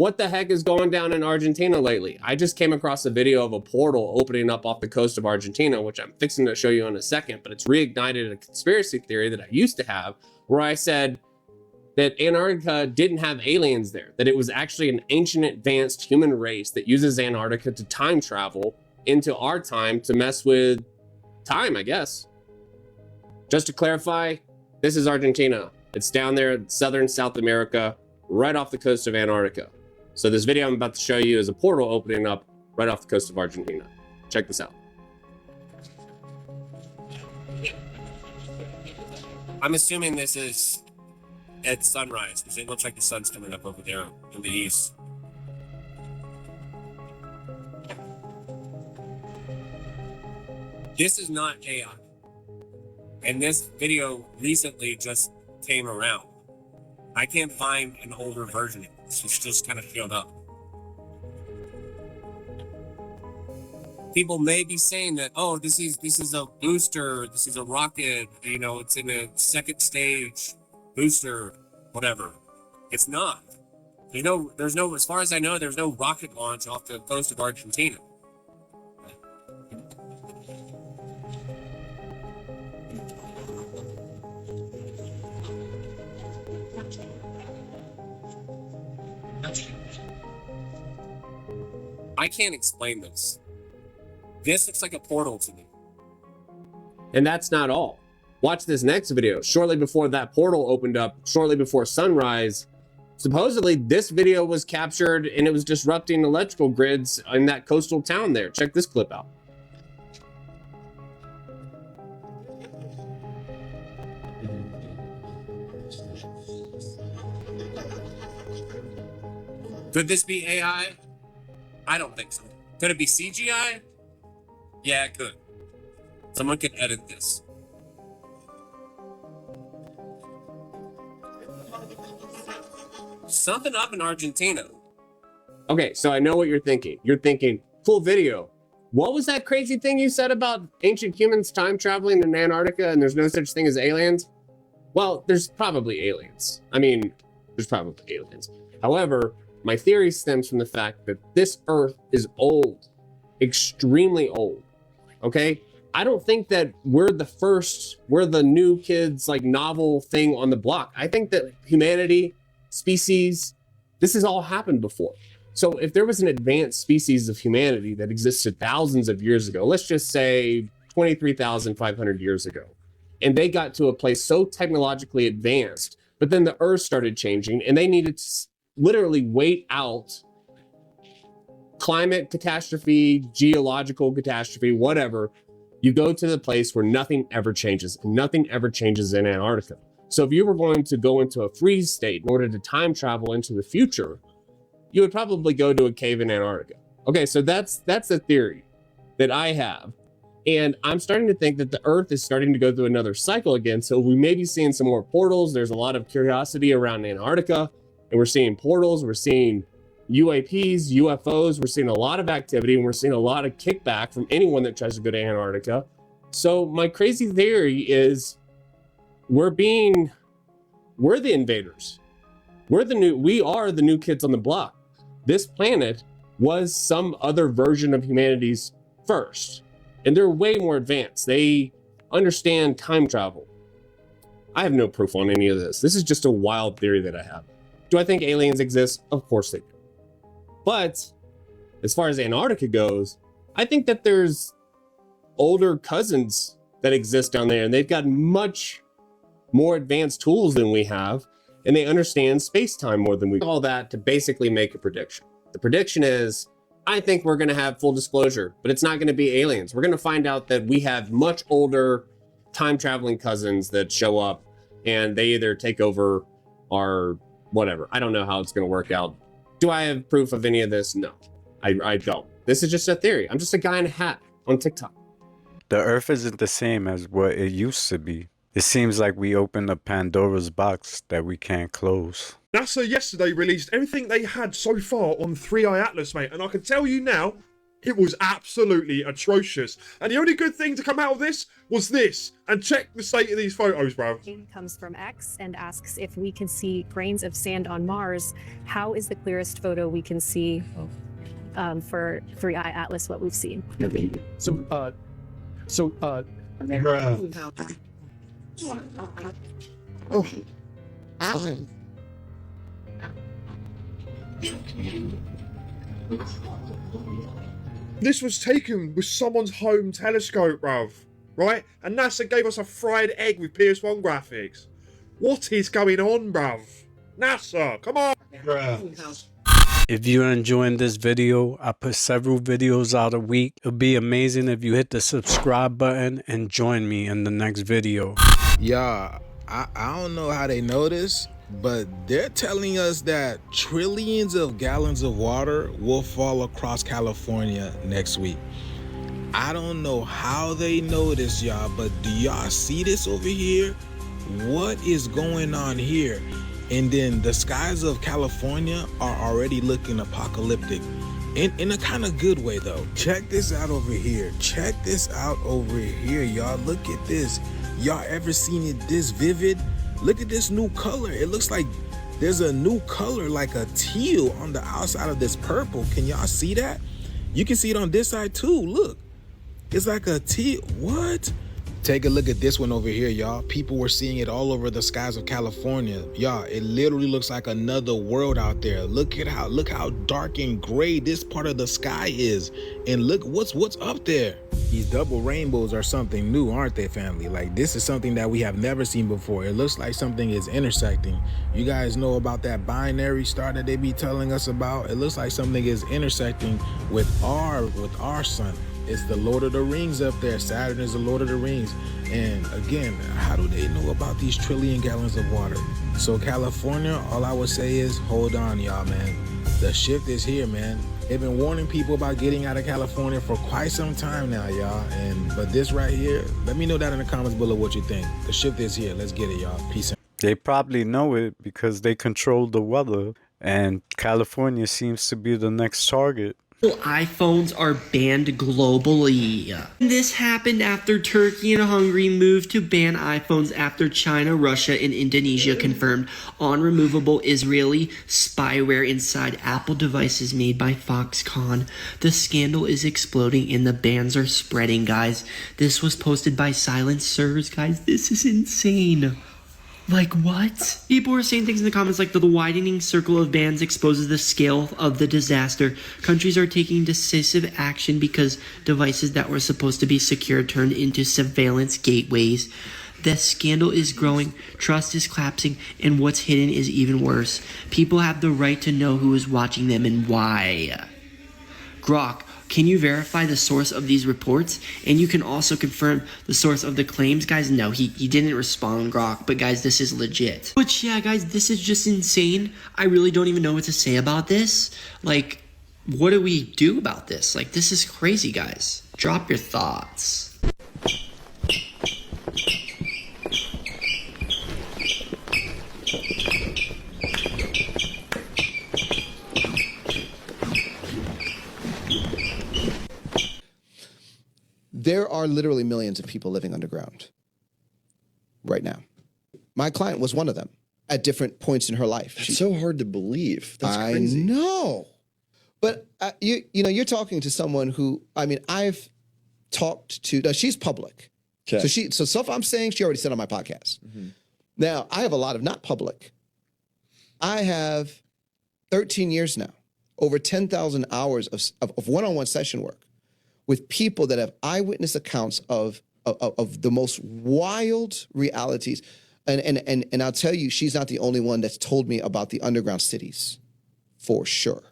What the heck is going down in Argentina lately? I just came across a video of a portal opening up off the coast of Argentina, which I'm fixing to show you in a second, but it's reignited a conspiracy theory that I used to have, where I said that Antarctica didn't have aliens there, that it was actually an ancient advanced human race that uses Antarctica to time travel into our time to mess with time, I guess. Just to clarify, this is Argentina. It's down there in southern South America, right off the coast of Antarctica. So this video I'm about to show you is a portal opening up right off the coast of Argentina. Check this out. I'm assuming this is at sunrise, because it looks like the sun's coming up over there in the east. This is not AI. And this video recently just came around. I can't find an older version of this. It's just kind of filled up. People may be saying that, oh, this is a booster, this is a rocket, you know, it's in a second stage booster, whatever. It's not. There's no, as far as I know, there's no rocket launch off the coast of Argentina. I can't explain this. This looks like a portal to me. And that's not all. Watch this next video. Shortly before that portal opened up, shortly before sunrise, supposedly this video was captured and it was disrupting electrical grids in that coastal town there. Check this clip out. Could this be AI? I don't think so. Could it be CGI? Yeah, it could. Someone could edit this. Something up in Argentina. Okay, so I know what you're thinking. You're thinking, cool video. What was that crazy thing you said about ancient humans time traveling in Antarctica and there's no such thing as aliens? Well, there's probably aliens. I mean, there's probably aliens. However, my theory stems from the fact that this Earth is old, extremely old, okay? I don't think that we're the new kids, like novel thing on the block. I think that humanity, species, this has all happened before. So if there was an advanced species of humanity that existed thousands of years ago, let's just say 23,500 years ago, and they got to a place so technologically advanced, but then the Earth started changing and they needed to literally wait out climate catastrophe, geological catastrophe, whatever. You go to the place where nothing ever changes, and nothing ever changes in Antarctica. So if you were going to go into a freeze state in order to time travel into the future, you would probably go to a cave in Antarctica. Okay, so that's the theory that I have. And I'm starting to think that the Earth is starting to go through another cycle again. So we may be seeing some more portals. There's a lot of curiosity around Antarctica. And we're seeing portals, we're seeing UAPs, UFOs, we're seeing a lot of activity, and we're seeing a lot of kickback from anyone that tries to go to Antarctica. So my crazy theory is we're the invaders. We are the new kids on the block. This planet was some other version of humanity's first, and they're way more advanced. They understand time travel. I have no proof on any of this. This is just a wild theory that I have. Do I think aliens exist? Of course they do. But as far as Antarctica goes, I think that there's older cousins that exist down there, and they've got much more advanced tools than we have, and they understand space-time more than we do. All that to basically make a prediction. The prediction is, I think we're going to have full disclosure, but it's not going to be aliens. We're going to find out that we have much older time-traveling cousins that show up, and they either take over our whatever. I don't know how it's going to work out. Do I have proof of any of this? No, I don't. This is just a theory. I'm just a guy in a hat on TikTok. The Earth isn't the same as what it used to be. It seems like we opened a Pandora's box that we can't close. NASA yesterday released everything they had so far on 3i Atlas, mate, and I can tell you now, It was absolutely atrocious. And the only good thing to come out of this was this. And check the state of these photos, bro. Comes from X and asks if we can see grains of sand on Mars. How is the clearest photo we can see for 3i Atlas what we've seen? This was taken with someone's home telescope, bruv. Right? And NASA gave us a fried egg with PS1 graphics. What is going on, bruv? NASA, come on! If you're enjoying this video, I put several videos out a week. It'll be amazing if you hit the subscribe button and join me in the next video. Yeah, I don't know how they know this, but they're telling us that trillions of gallons of water will fall across California next week. I don't know how they know this, y'all, but do y'all see this over here? What is going on here? And then the skies of California are already looking apocalyptic. In a kind of good way, though. Check this out over here. Check this out over here, y'all. Look at this. Y'all ever seen it this vivid? Look at this new color. It looks like there's a new color, like a teal on the outside of this purple. Can y'all see that? You can see it on this side too. Look, it's like a teal. What? Take a look at this one over here, y'all. People were seeing it all over the skies of California. Y'all, it literally looks like another world out there. Look how dark and gray this part of the sky is. And look what's up there. These double rainbows are something new, aren't they, family? Like, this is something that we have never seen before. It looks like something is intersecting. You guys know about that binary star that they be telling us about? It looks like something is intersecting with our sun. It's the Lord of the Rings up there. Saturn is the Lord of the Rings. And again, how do they know about these trillion gallons of water? So California, all I would say is hold on, y'all, man. The shift is here, man. They've been warning people about getting out of California for quite some time now, y'all. But this right here, let me know that in the comments below what you think. The shift is here. Let's get it, y'all. Peace out. They probably know it because they control the weather, and California seems to be the next target. iPhones are banned globally. This happened after Turkey and Hungary moved to ban iPhones after China, Russia, and Indonesia confirmed unremovable Israeli spyware inside Apple devices made by Foxconn. The scandal is exploding and the bans are spreading, guys. This was posted by Silencers, guys. This is insane. Like, what? People were saying things in the comments like the widening circle of bans exposes the scale of the disaster. Countries are taking decisive action because devices that were supposed to be secure turned into surveillance gateways. The scandal is growing, trust is collapsing, and what's hidden is even worse. People have the right to know who is watching them and why. Grok, can you verify the source of these reports? And you can also confirm the source of the claims, guys. No, he didn't respond, Grok, but guys, this is legit. But yeah, guys, this is just insane. I really don't even know what to say about this. Like, what do we do about this? Like, this is crazy, guys. Drop your thoughts. There are literally millions of people living underground right now. My client was one of them at different points in her life. It's so hard to believe. That's crazy. I know. But you know, you're talking to someone who, I mean, I've talked to, now she's public. Okay. So stuff I'm saying, she already said on my podcast. Mm-hmm. Now, I have a lot of not public. I have 13 years now, over 10,000 hours of one-on-one session work with people that have eyewitness accounts of the most wild realities. And I'll tell you, she's not the only one that's told me about the underground cities, for sure.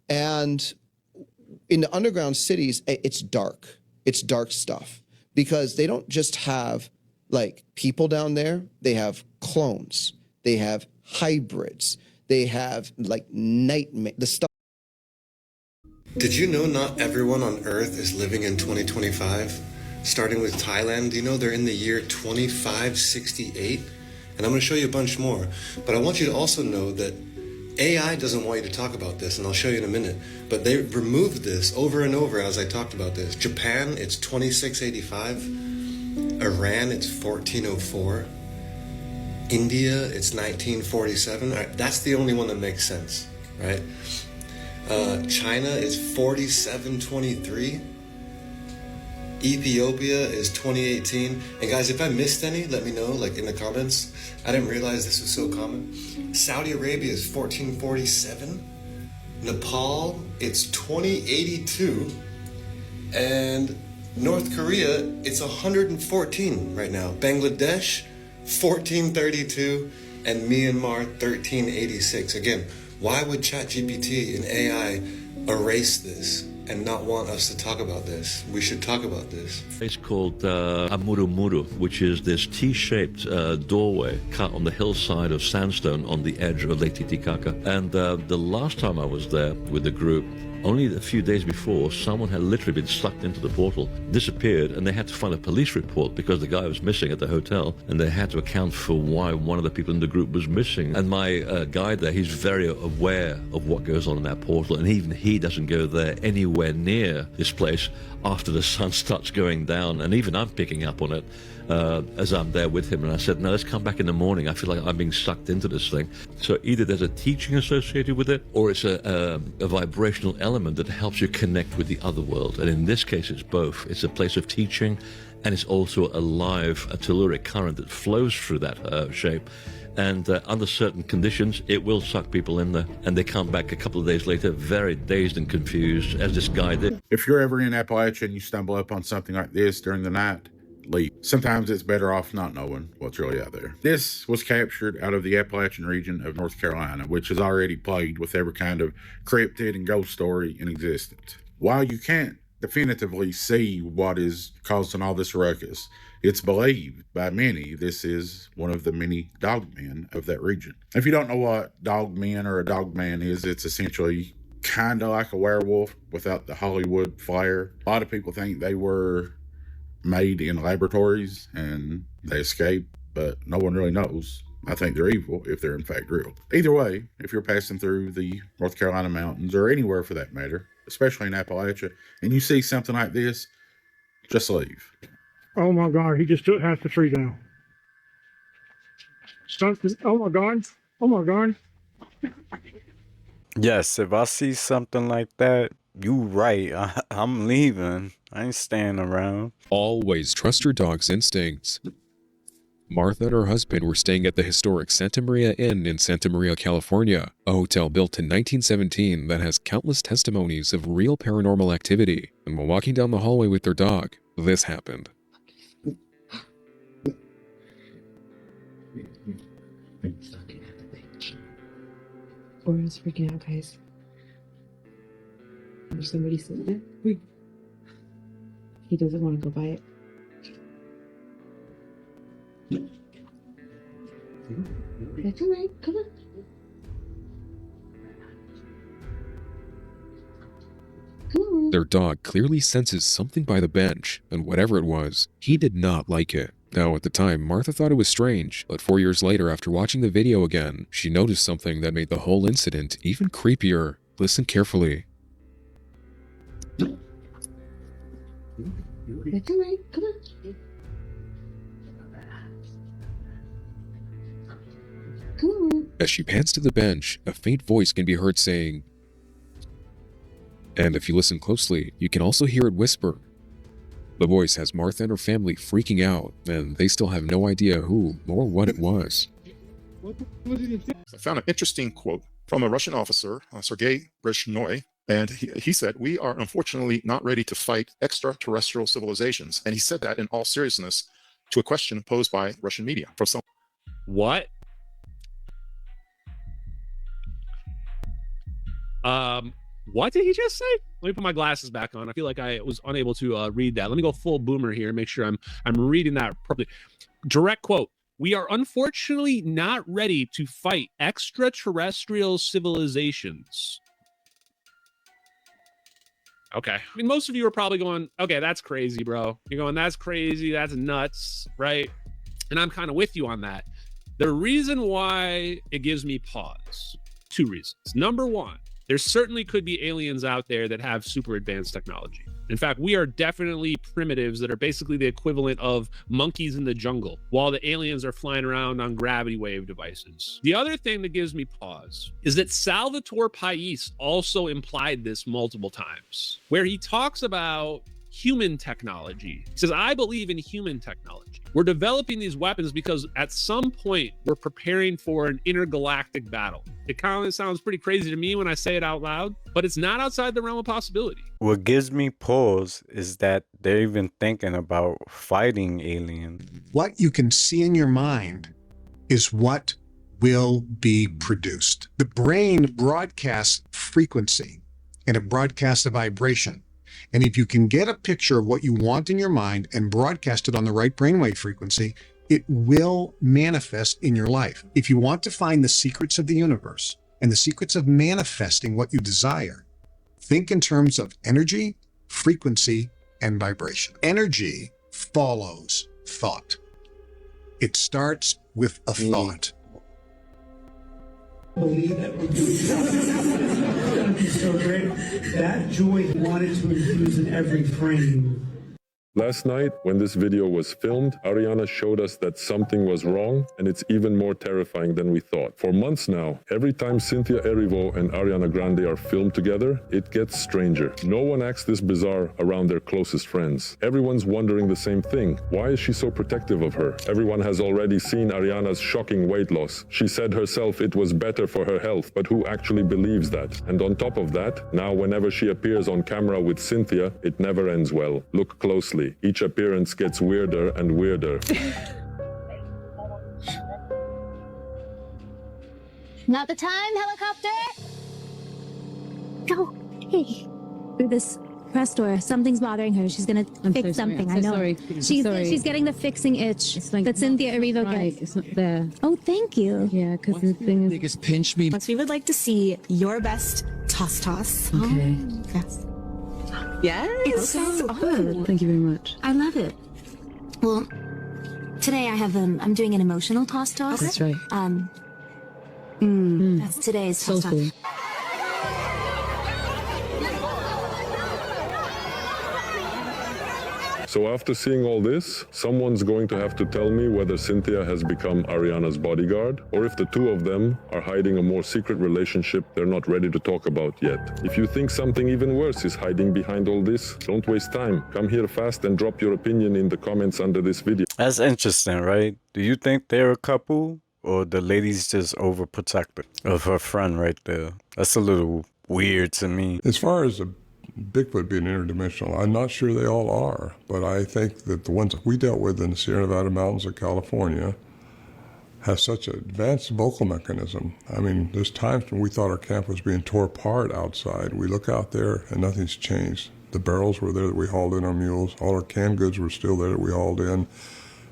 And in the underground cities, it's dark. It's dark stuff because they don't just have like people down there. They have clones. They have hybrids. They have like the stuff. Did you know not everyone on Earth is living in 2025? Starting with Thailand, do you know they're in the year 2568? And I'm going to show you a bunch more. But I want you to also know that AI doesn't want you to talk about this, and I'll show you in a minute. But they removed this over and over as I talked about this. Japan, it's 2685. Iran, it's 1404. India, it's 1947. That's the only one that makes sense, right? China is 4723. Ethiopia is 2018. And guys, if I missed any, let me know, like in the comments. I didn't realize this was so common. Saudi Arabia is 1447. Nepal, it's 2082. And North Korea, it's 114 right now. Bangladesh, 1432. And Myanmar, 1386. Again, why would ChatGPT and AI erase this and not want us to talk about this? We should talk about this. It's called Amurumuru, which is this T-shaped doorway cut on the hillside of sandstone on the edge of Lake Titicaca. And the last time I was there with the group, only a few days before, someone had literally been sucked into the portal, disappeared, and they had to find a police report because the guy was missing at the hotel, and they had to account for why one of the people in the group was missing. And my guide there, he's very aware of what goes on in that portal, and even he doesn't go there anywhere near this place after the sun starts going down. And even I'm picking up on it as I'm there with him. And I said, no, let's come back in the morning. I feel like I'm being sucked into this thing. So either there's a teaching associated with it, or it's a vibrational element that helps you connect with the other world. And in this case, it's both. It's a place of teaching, and it's also a live telluric current that flows through that shape. And under certain conditions, it will suck people in there. And they come back a couple of days later, very dazed and confused, as this guy did. If you're ever in Appalachia and you stumble up on something like this during the night, leave. Sometimes it's better off not knowing what's really out there. This was captured out of the Appalachian region of North Carolina, which is already plagued with every kind of cryptid and ghost story in existence. While you can't definitively see what is causing all this ruckus, it's believed by many this is one of the many dogmen of that region. If you don't know what dogmen or a dogman is, it's essentially kind of like a werewolf without the Hollywood flair. A lot of people think they were made in laboratories and they escaped, but no one really knows. I think they're evil if they're in fact real. Either way, if you're passing through the North Carolina mountains, or anywhere for that matter, especially in Appalachia, and you see something like this, just leave. Oh my God, he just took half the tree down. Oh my God. Oh my God. Yes, if I see something like that, you right. I'm leaving. I ain't staying around. Always trust your dog's instincts. Martha and her husband were staying at the historic Santa Maria Inn in Santa Maria, California, a hotel built in 1917 that has countless testimonies of real paranormal activity. And while walking down the hallway with their dog, this happened. Oren's freaking out, guys. There's somebody sitting there. Wait. He doesn't want to go by it. That's all right. Come on. Come on. Their dog clearly senses something by the bench, and whatever it was, he did not like it. Now, at the time, Martha thought it was strange, but 4 years later, after watching the video again, she noticed something that made the whole incident even creepier. Listen carefully. That's all right. Come on. Come on. As she pans to the bench, a faint voice can be heard saying, and if you listen closely, you can also hear it whisper. The voice has Martha and her family freaking out, and they still have no idea who or what it was. I found an interesting quote from a Russian officer, Sergei Brezhnev, and he said, "We are unfortunately not ready to fight extraterrestrial civilizations." And he said that in all seriousness to a question posed by Russian media. From some. What? What did he just say? Let me put my glasses back on. I feel like I was unable to read that. Let me go full boomer here and make sure I'm reading that properly. Direct quote. We are unfortunately not ready to fight extraterrestrial civilizations. Okay. I mean, most of you are probably going, okay, that's crazy, bro. You're going, that's crazy. That's nuts, right? And I'm kind of with you on that. The reason why it gives me pause two reasons. Number one, there certainly could be aliens out there that have super advanced technology. In fact, we are definitely primitives that are basically the equivalent of monkeys in the jungle, while the aliens are flying around on gravity wave devices. The other thing that gives me pause is that Salvatore Pais also implied this multiple times, where he talks about human technology. He says, I believe in human technology. We're developing these weapons because at some point we're preparing for an intergalactic battle. It kind of sounds pretty crazy to me when I say it out loud, but it's not outside the realm of possibility. What gives me pause is that they're even thinking about fighting aliens. What you can see in your mind is what will be produced. The brain broadcasts frequency and it broadcasts a vibration. And if you can get a picture of what you want in your mind and broadcast it on the right brainwave frequency, it will manifest in your life. If you want to find the secrets of the universe and the secrets of manifesting what you desire, think in terms of energy, frequency, and vibration. Energy follows thought. It starts with a thought. Believe that we're doing that. So great. That joy wanted to infuse in every frame. Last night, when this video was filmed, Ariana showed us that something was wrong, and it's even more terrifying than we thought. For months now, every time Cynthia Erivo and Ariana Grande are filmed together, it gets stranger. No one acts this bizarre around their closest friends. Everyone's wondering the same thing. Why is she so protective of her? Everyone has already seen Ariana's shocking weight loss. She said herself it was better for her health, but who actually believes that? And on top of that, now whenever she appears on camera with Cynthia, it never ends well. Look closely. Each appearance gets weirder and weirder. Not the time, helicopter! Go! Hey! Through this press door, something's bothering her. She's gonna fix something, I know. Sorry. She's getting the fixing itch that Cynthia Erivo gets. It's not there. Oh, thank you. Yeah, because the thing is... Biggest pinch me. We would like to see your best toss. Okay. Yes. Yes. It's so good. Thank you very much. I love it. Well, today I have I'm doing an emotional toss. That's right. That's today's toss. Soulful. So after seeing all this, someone's going to have to tell me whether Cynthia has become Ariana's bodyguard, or if the two of them are hiding a more secret relationship they're not ready to talk about yet. If you think something even worse is hiding behind all this, don't waste time. Come here fast and drop your opinion in the comments under this video. That's interesting, right? Do you think they're a couple, or the lady's just overprotective of her friend right there? That's a little weird to me. As far as the Bigfoot being interdimensional, I'm not sure they all are, but I think that the ones that we dealt with in the Sierra Nevada mountains of California have such an advanced vocal mechanism. I mean, there's times when we thought our camp was being tore apart outside. We look out there and nothing's changed. The barrels were there that we hauled in our mules. All our canned goods were still there that we hauled in.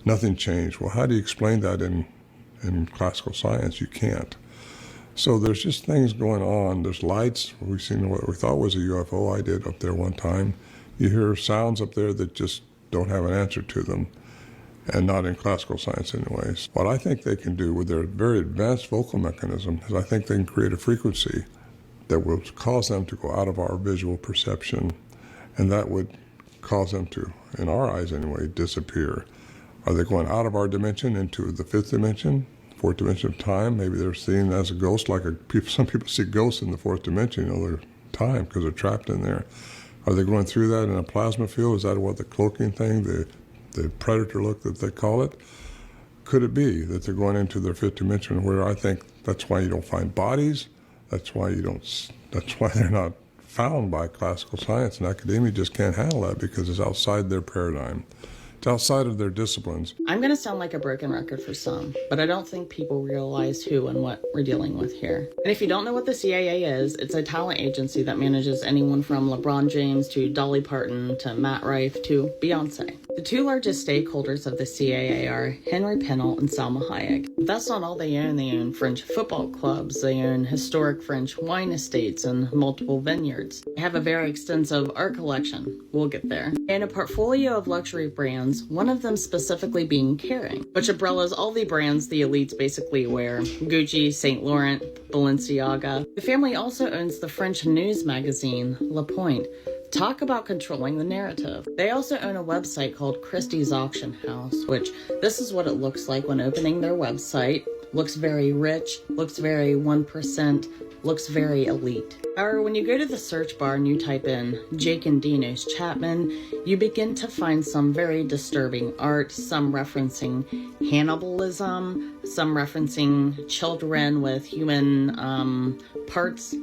Nothing changed. Well, how do you explain that in classical science? You can't. So there's just things going on. There's lights. We've seen what we thought was a UFO I did up there one time. You hear sounds up there that just don't have an answer to them, and not in classical science anyways. What I think they can do with their very advanced vocal mechanism is I think they can create a frequency that will cause them to go out of our visual perception, and that would cause them to, in our eyes anyway, disappear. Are they going out of our dimension into the fifth dimension? Fourth dimension of time? Maybe they're seen as a ghost, like some people see ghosts in the fourth dimension, they're time, because they're trapped in there. Are they going through that in a plasma field? Is that what the cloaking thing, the predator look that they call it? Could it be that they're going into their fifth dimension, where I think that's why you don't find bodies, that's why they're not found by classical science, and academia just can't handle that because it's outside their paradigm. It's outside of their disciplines. I'm going to sound like a broken record for some, but I don't think people realize who and what we're dealing with here. And if you don't know what the CIA is, it's a talent agency that manages anyone from LeBron James to Dolly Parton to Matt Rife to Beyonce. The two largest stakeholders of the CIA are Henry Pennell and Salma Hayek. That's not all they own. They own French football clubs, they own historic French wine estates and multiple vineyards. They have a very extensive art collection. We'll get there. And a portfolio of luxury brands brands, one of them specifically being Kering, which umbrellas all the brands the elites basically wear: Gucci, Saint Laurent, Balenciaga. The family also owns the French news magazine Le Point. Talk about controlling the narrative. They also own a website called Christie's Auction House, which this is what it looks like when opening their website. Looks very rich, looks very 1%, looks very elite. However, when you go to the search bar and you type in Jake and Dino's Chapman, you begin to find some very disturbing art, some referencing cannibalism, some referencing children with human parts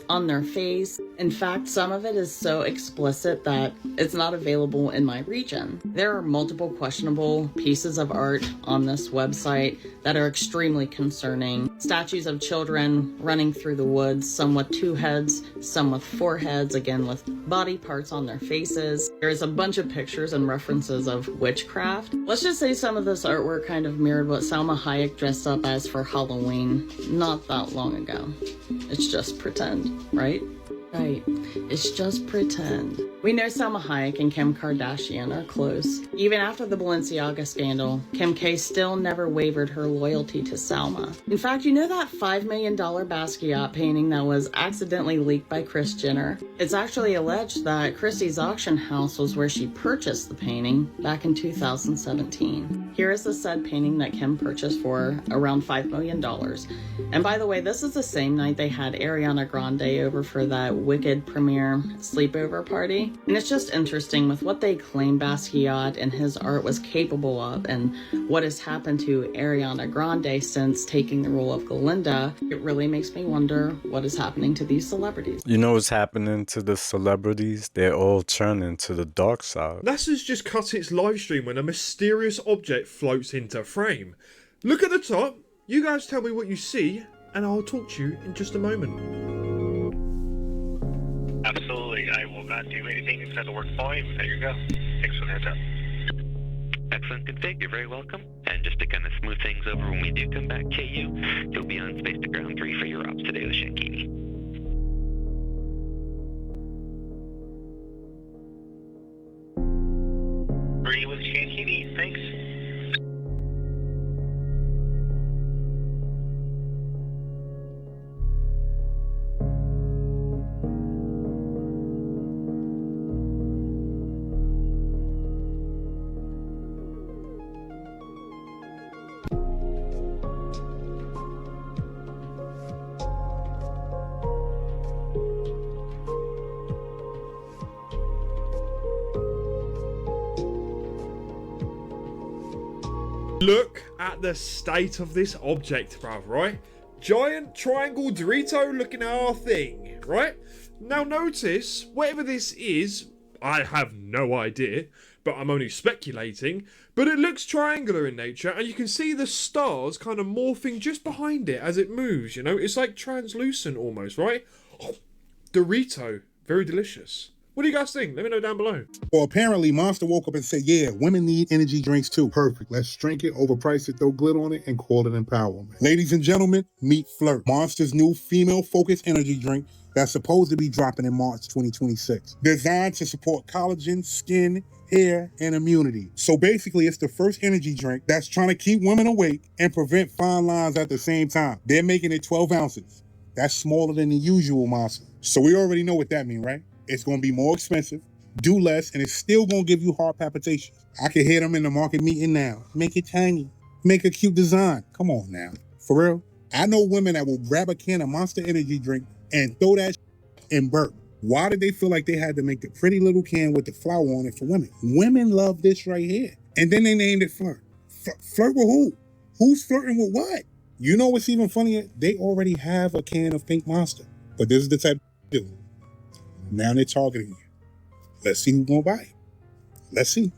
on their face. In fact, some of it is so explicit that it's not available in my region. There are multiple questionable pieces of art on this website that are extremely concerning. Statues of children running through the woods, some with 2 heads, some with 4 heads, again with body parts on their faces. There's a bunch of pictures and references of witchcraft. Let's just say some of this artwork kind of mirrored what Salma Hayek dressed up as for Halloween not that long ago. It's just pretend, right? Right. It's just pretend. We know Salma Hayek and Kim Kardashian are close. Even after the Balenciaga scandal, Kim K still never wavered her loyalty to Salma. In fact, you know that $5 million Basquiat painting that was accidentally leaked by Kris Jenner? It's actually alleged that Christie's Auction House was where she purchased the painting back in 2017. Here is the said painting that Kim purchased for around $5 million. And by the way, this is the same night they had Ariana Grande over for that Wicked premiere sleepover party. And it's just interesting with what they claim Basquiat and his art was capable of and what has happened to Ariana Grande since taking the role of Glinda. It really makes me wonder what is happening to these celebrities. You know what's happening to the celebrities? They're all turning to the dark side. NASA's just cut its live stream when a mysterious object floats into frame. Look at the top. You guys tell me what you see, and I'll talk to you in just a moment. Absolutely. I will not do anything except the work volume. There you go. Thanks for the heads up. Excellent config. You're very welcome. And just to kind of smooth things over when we do come back to you, you'll be on space to ground 3 for your ops today with Shankini. 3 with Shankini. Thanks. Look at the state of this object, bruv, right? Giant triangle Dorito looking at our thing, right? Now notice, whatever this is, I have no idea, but I'm only speculating, but it looks triangular in nature, and you can see the stars kind of morphing just behind it as it moves, you know? It's like translucent almost, right? Dorito, very delicious. What do you guys think? Let me know down below. Well, apparently Monster woke up and said, yeah, women need energy drinks too. Perfect. Let's drink it, overprice it, throw glitter on it, and call it empowerment. Ladies and gentlemen, meet Flirt, Monster's new female-focused energy drink that's supposed to be dropping in March 2026. Designed to support collagen, skin, hair, and immunity. So basically, it's the first energy drink that's trying to keep women awake and prevent fine lines at the same time. They're making it 12 ounces. That's smaller than the usual Monster. So we already know what that means, right? It's going to be more expensive, do less, and it's still going to give you heart palpitations. I can hear them in the market meeting now. Make it tiny. Make a cute design. Come on now. For real. I know women that will grab a can of Monster energy drink and throw that and burp. Why did they feel like they had to make the pretty little can with the flower on it for women? Women love this right here. And then they named it Flirt. Flirt with who? Who's flirting with what? You know what's even funnier? They already have a can of pink Monster. But this is the type of do. Now they're targeting you. Let's see who's gonna buy it. Let's see.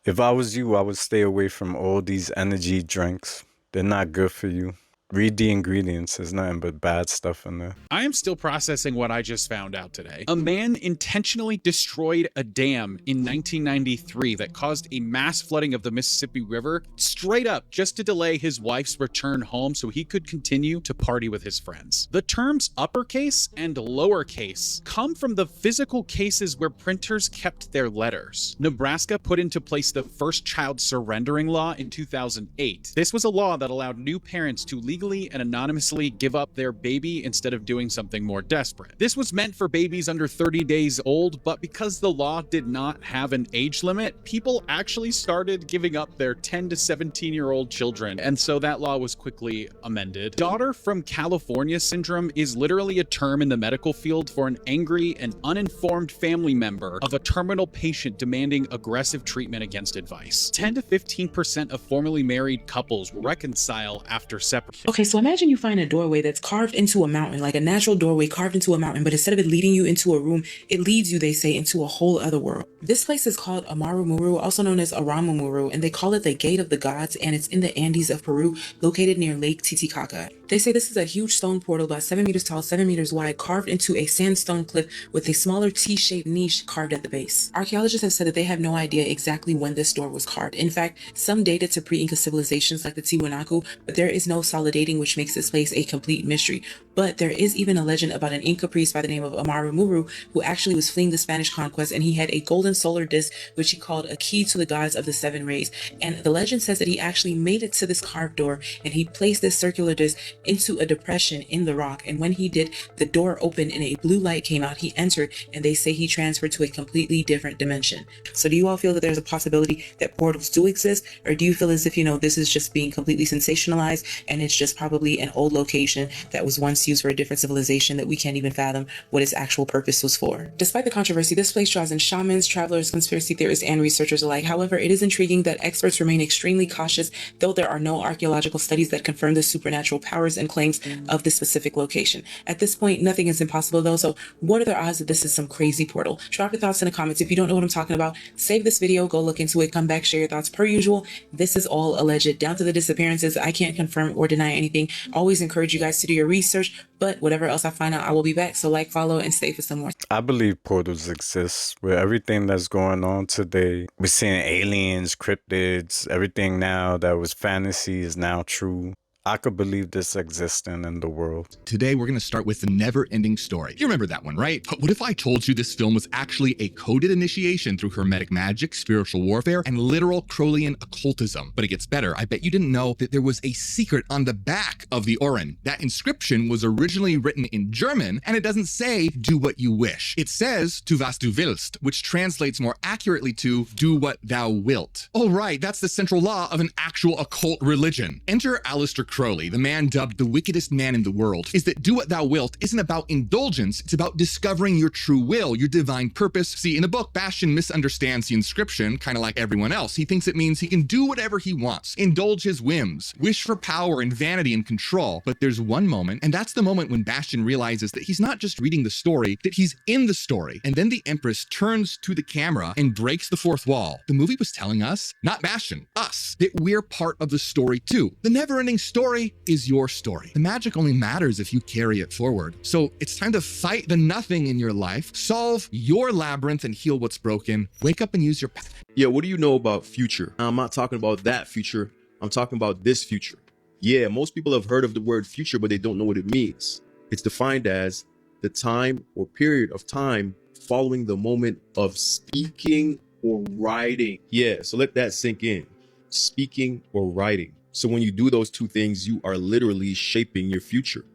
If I was you, I would stay away from all these energy drinks. They're not good for you. Read the ingredients. There's nothing but bad stuff in there. I am still processing what I just found out today. A man intentionally destroyed a dam in 1993 that caused a mass flooding of the Mississippi River, straight up just to delay his wife's return home so he could continue to party with his friends. The terms uppercase and lowercase come from the physical cases where printers kept their letters. Nebraska put into place the first child surrendering law in 2008. This was a law that allowed new parents to legally and anonymously give up their baby instead of doing something more desperate. This was meant for babies under 30 days old, but because the law did not have an age limit, people actually started giving up their 10 to 17-year-old children, and so that law was quickly amended. Daughter from California syndrome is literally a term in the medical field for an angry and uninformed family member of a terminal patient demanding aggressive treatment against advice. 10 to 15% of formerly married couples reconcile after separation. Okay, so imagine you find a doorway that's carved into a mountain, like a natural doorway carved into a mountain, but instead of it leading you into a room, it leads you, they say, into a whole other world. This place is called Amarumuru, also known as Aramumuru, and they call it the Gate of the Gods, and it's in the Andes of Peru, located near Lake Titicaca. They say this is a huge stone portal about 7 meters tall, 7 meters wide, carved into a sandstone cliff with a smaller T-shaped niche carved at the base. Archaeologists have said that they have no idea exactly when this door was carved. In fact, some date it to pre-Inca civilizations like the Tiwanaku, but there is no solid dating, which makes this place a complete mystery. But there is even a legend about an Inca priest by the name of Amarumuru who actually was fleeing the Spanish conquest, and he had a golden solar disc which he called a key to the gods of the seven rays. And the legend says that he actually made it to this carved door, and he placed this circular disc into a depression in the rock, and when he did, the door opened and a blue light came out. He entered, and they say he transferred to a completely different dimension. So do you all feel that there's a possibility that portals do exist, or do you feel as if, you know, this is just being completely sensationalized and it's just probably an old location that was once used for a different civilization that we can't even fathom what its actual purpose was for? Despite the controversy, this place draws in shamans, travelers, conspiracy theorists, and researchers alike. However, it is intriguing that experts remain extremely cautious, though there are no archaeological studies that confirm the supernatural powers and claims of this specific location. At this point, nothing is impossible though, so what are the odds that this is some crazy portal? Drop your thoughts in the comments. If you don't know what I'm talking about, save this video, go look into it, come back, share your thoughts. Per usual, this is all alleged, down to the disappearances. I can't confirm or deny anything. Always encourage you guys to do your research, but whatever else I find out, I will be back. So like, follow, and stay for some more. I believe portals exist. With everything that's going on today, we're seeing aliens, cryptids, everything now that was fantasy is now true. I could believe this existing in the world. Today, we're going to start with the never-ending story. You remember that one, right? But what if I told you this film was actually a coded initiation through hermetic magic, spiritual warfare, and literal Crowleyan occultism? But it gets better. I bet you didn't know that there was a secret on the back of the Oren. That inscription was originally written in German, and it doesn't say, do what you wish. It says, tu was du willst, which translates more accurately to, do what thou wilt. Oh, right, that's the central law of an actual occult religion. Enter Aleister Crowley, the man dubbed the wickedest man in the world, is that do what thou wilt isn't about indulgence, it's about discovering your true will, your divine purpose. See, in the book, Bastian misunderstands the inscription, kind of like everyone else. He thinks it means he can do whatever he wants, indulge his whims, wish for power and vanity and control. But there's one moment, and that's the moment when Bastian realizes that he's not just reading the story, that he's in the story. And then the Empress turns to the camera and breaks the fourth wall. The movie was telling us, not Bastian, us, that we're part of the story too. The never-ending story is your story. The magic only matters if you carry it forward. So it's time to fight the nothing in your life, solve your labyrinth, and heal what's broken. Wake up and use your path. Yeah, what do you know about future? I'm not talking about that future. I'm talking about this future. Yeah, most people have heard of the word future, but they don't know what it means. It's defined as the time or period of time following the moment of speaking or writing. Yeah, so let that sink in. Speaking or writing. So when you do those two things, you are literally shaping your future.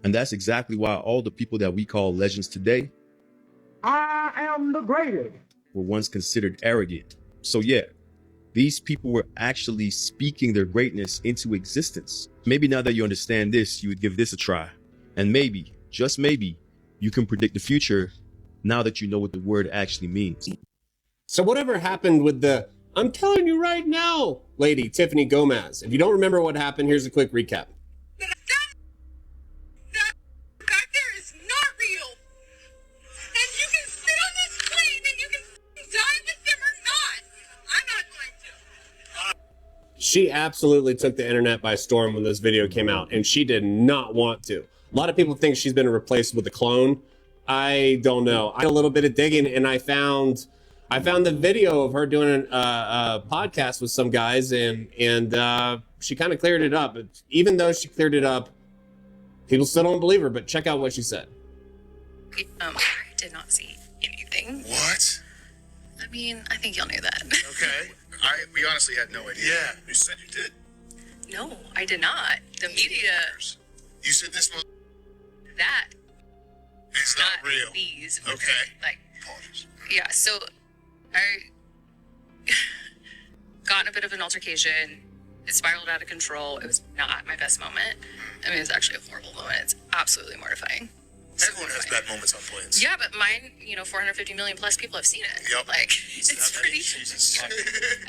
And that's exactly why all the people that we call legends today, I am the greatest, were once considered arrogant. So yeah, these people were actually speaking their greatness into existence. Maybe now that you understand this, you would give this a try. And maybe, just maybe, you can predict the future now that you know what the word actually means. So whatever happened with the I'm telling you right now, lady Tiffany Gomez. If you don't remember what happened, here's a quick recap. She absolutely took the internet by storm when this video came out, and she did not want to. A lot of people think she's been replaced with a clone. I don't know. I did a little bit of digging, and I found the video of her doing a podcast with some guys, and she kind of cleared it up. But even though she cleared it up, people still don't believe her. But check out what she said. I did not see anything. What? I mean, I think y'all knew that. Okay. We honestly had no idea. Yeah, you said you did. No, I did not. The media. You said this was. That. It's not real. These. Okay. Like. Yeah. So, I got in a bit of an altercation. It spiraled out of control. It was not my best moment. I mean, it was actually a horrible moment. It's absolutely mortifying. Everyone has bad moments on planes. Yeah, but mine, 450 million plus people have seen it. Yep. Like, it's pretty.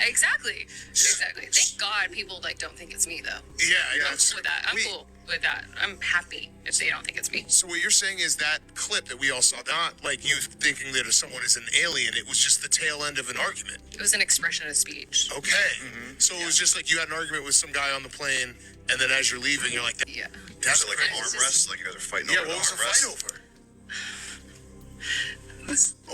Exactly. Thank God people don't think it's me though. Yeah. With that, I'm cool with that. I'm happy if they don't think it's me. So what you're saying is that clip that we all saw, not like you thinking that if someone is an alien, it was just the tail end of an argument. It was an expression of speech. Okay. So it was just like you had an argument with some guy on the plane, and then as you're leaving, you're like, yeah. That's like an arm wrest? Like you guys are fighting over an arm rest? Yeah, what was the fight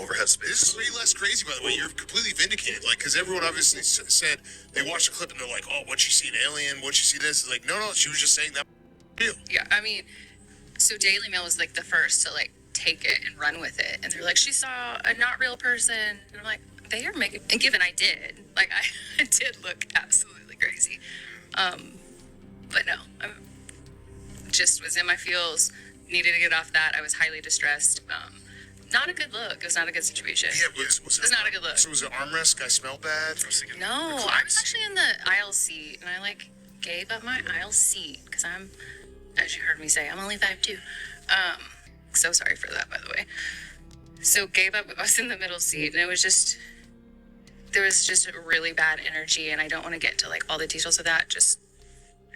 over? Overhead space. This is way less crazy, by the way. You're completely vindicated. Like, because everyone obviously said, they watched the clip and they're like, oh, what'd she see an alien? What'd she see this? It's like, no, she was just saying that real. Yeah, I mean, so Daily Mail was the first to take it and run with it. And they're like, she saw a not real person. And I'm like, they are making, and given I did, I did look absolutely crazy. But no, I just was in my feels, needed to get off that. I was highly distressed. Not a good look. It was not a good situation. Yeah, it was not a good look. So was it armrest? Guy smelled bad? No, I was actually in the aisle seat, and I gave up my aisle seat because I'm, as you heard me say, I'm only 5'2". So sorry for that, by the way. So gave up. I was in the middle seat, and it was just, there was just a really bad energy, and I don't want to get into all the details of that. Just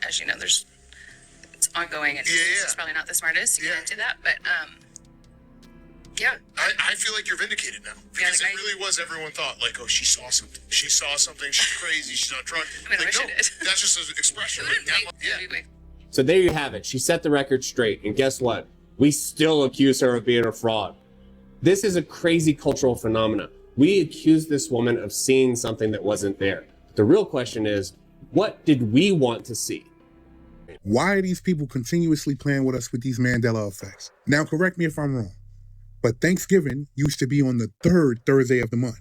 as you know, it's ongoing, and it's probably not the smartest to get into that, but yeah. I feel like you're vindicated now. Because it really was, everyone thought, oh, she saw something. She saw something. She's crazy. She's not drunk. I mean, I wish I did. That's just an expression. So there you have it. She set the record straight, and guess what? We still accuse her of being a fraud. This is a crazy cultural phenomenon. We accuse this woman of seeing something that wasn't there. The real question is, what did we want to see? Why are these people continuously playing with us with these Mandela effects? Now, correct me if I'm wrong, but Thanksgiving used to be on the 3rd Thursday of the month.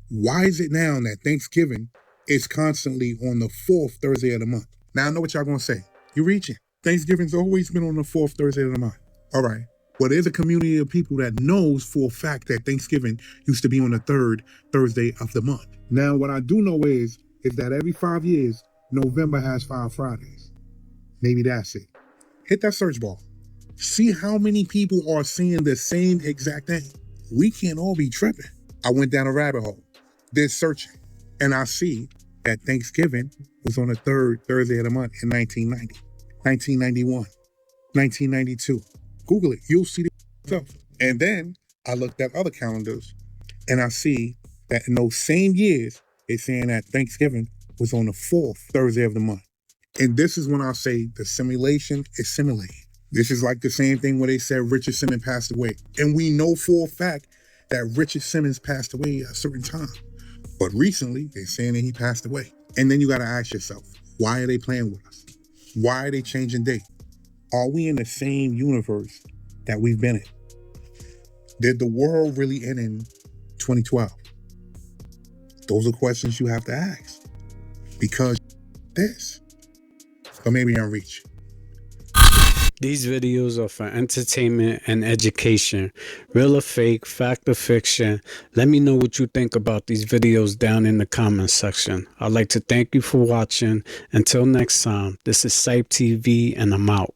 Why is it now that Thanksgiving is constantly on the 4th Thursday of the month? Now, I know what y'all gonna say. You're reaching. Thanksgiving's always been on the 4th Thursday of the month. All right. Well, there's a community of people that knows for a fact that Thanksgiving used to be on the 3rd Thursday of the month. Now, what I do know is that every 5 years, November has 5 Fridays. Maybe that's it. Hit that search bar. See how many people are seeing the same exact thing. We can't all be tripping. I went down a rabbit hole, did searching, and I see that Thanksgiving was on the 3rd Thursday of the month in 1990, 1991, 1992. Google it. You'll see it yourself. And then I looked at other calendars, and I see that in those same years, it's saying that Thanksgiving was on the 4th Thursday of the month. And this is when I say the simulation is simulated. This is like the same thing where they said Richard Simmons passed away. And we know for a fact that Richard Simmons passed away at a certain time. But recently, they're saying that he passed away. And then you got to ask yourself, why are they playing with us? Why are they changing date? Are we in the same universe that we've been in? Did the world really end in 2012? Those are questions you have to ask. Because this. Or maybe I'm reaching. These videos are for entertainment and education. Real or fake, fact or fiction. Let me know what you think about these videos down in the comments section. I'd like to thank you for watching. Until next time, this is CYPTV and I'm out.